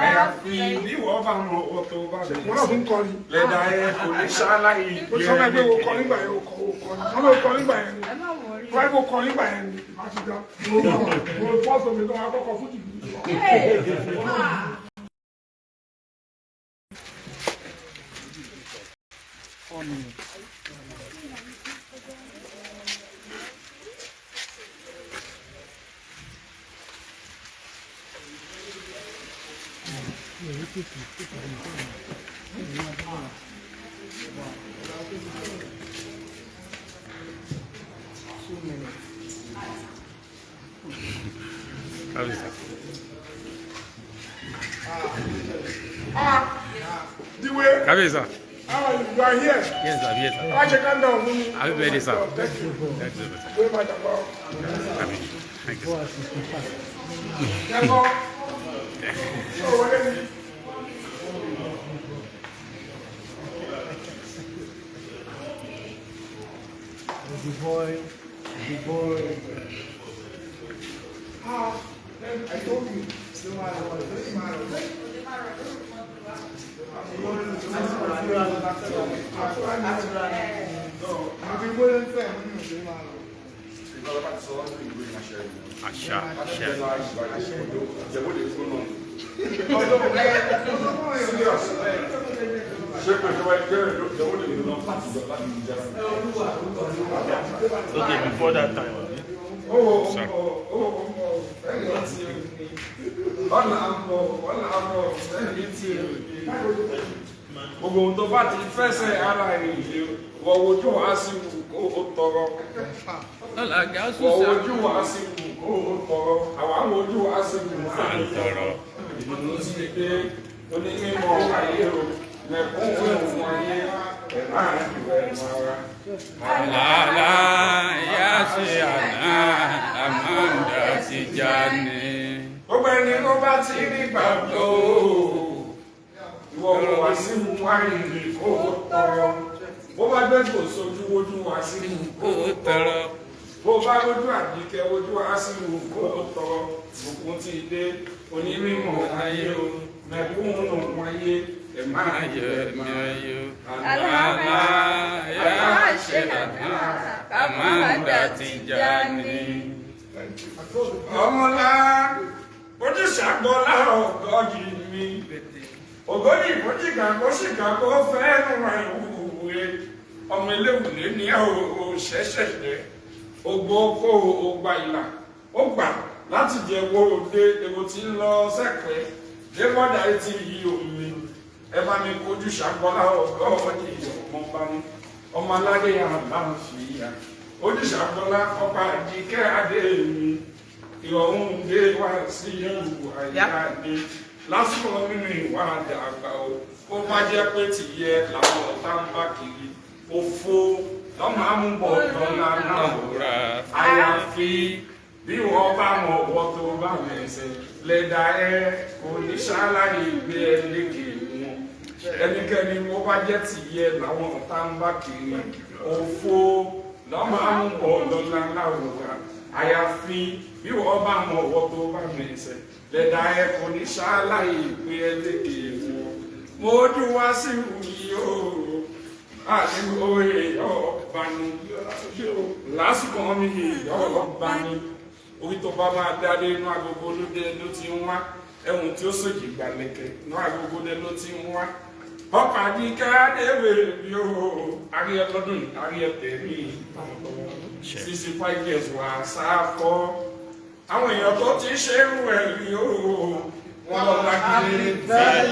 àyàfi bí wọ́n bá mọ owó tó bá bẹ̀rẹ̀ wọ́n náà fi ń kọrin lẹ́dà ẹ̀ kò ní ṣáláyé ìgbé ẹ̀ sọ́mọ́ ẹgbẹ́ wo kọ nígbà yẹn o kọ wọ́n ló kọ nígbà yẹn ni wọ́n ló kọ nígbà yẹn ni má ti dán mo fọ́ọ̀sì omi tó máa kọ́kọ́ fún jìbìtì lọ. Cabeça. You are here. Yes, sir. Yes, sir. I should come down. I'll be ready, sir. Thank you. Thank you, sir. Very much about. Thank you, sir. That's all. So, what is it? The boy. I told you. Okay, before that time. Gbogbo ohun tó bá ti fẹsẹ̀ ara ìrìnlẹ̀ wọ ojú wa sí kó o tọrọ. Wọ ojú wa sí kó o tọrọ. Àwọn ojú wa sí kó o tọrọ. Ìdùnnú sí pé onímọ̀ ayé o mẹ̀kún òun ayé ẹ̀ máa ń bẹ̀ mọ́ra. Àlàlà yá sí àná àmàǹdà ti já ní. Gbogbo ẹni tó bá ti rí gbàgbọ́ ìwọ kò wá sí wáìnì kó o tọrọ. Bó bá gbé kò sojú ojú wá sí kó o tọrọ. Bó bá ojú àdìkẹ́ ojú wá sí kó o tọrọ. Òkun ti dé onímọ̀ ayé o mẹ̀kúnnù ayé ẹ̀ máa yẹ ayé o. Àlàlà yá sí àná àmàǹdà ti já ní. Ọmọlá ojúṣàgbọ́lá ọgọ́jì mi ògójì ìfọ́jìkà kó ṣìkà kó fẹ́ẹ́nu ìwúwe ọmọ eléwùlé ní òṣẹ́ṣẹ̀ṣẹ̀ ogbó kó o gba ìlà ó gbà láti jẹ owó òde èwo tí ń lọ sẹ́pẹ́ débọ́dà etí yìí omi ẹ bá mi kojú ṣàgbọ́lá ọgọ́jì ọmọba ní ọmọ aládé àlàáfíà ojúṣàgbọ́lá ọba àjíkẹ́ adé mi ìrọ̀rùn dé wá sí ìlú àyíkáde lásìkò nínú ìwà àdàgbà o ó bá jẹ́ pé tìyẹ làwọn ọ̀tá ń bá kiri òfo lọ́mọ amúbọ̀ lọ́la náà rà àyàfi bí wọ́n bá mọ ọwọ́ tó bá mẹ́sẹ̀ lẹ́dà ẹ kò ní ṣáláyé gbé ẹ lékè wọn ẹnikẹ́ni wọ́n bá jẹ́ tìyẹ làwọn ọ̀tá ń bá kiri òfo lọ́mọ amúbọ̀ lọ́la náà rà àyàfi bí wọ́n bá mọ ọwọ́ tó bá mẹ́sẹ̀ lẹ́dà ẹ kò ní ṣáláyé gbé ẹ lékè wọn mo dún wá sí ìwúyí o àti òye ọ̀bànú lásìkò mi ọ̀bànú orí tó bá máa dáadé inú agogo lóde ló ti ń wá ẹ̀wùn tí ó sòjì gbàlẹ̀kẹ̀ inú agogo ló ti ń wá ọkọ̀ àdìkẹ́ adéwèrè bí ó aríyẹ lọ́dún aríyẹ tẹ̀mí 65 years wà sáfọ́ àwọn èèyàn tó ti ṣe é rú ẹ̀ rí o wọ́n lọ lágbèrè bẹ́ẹ̀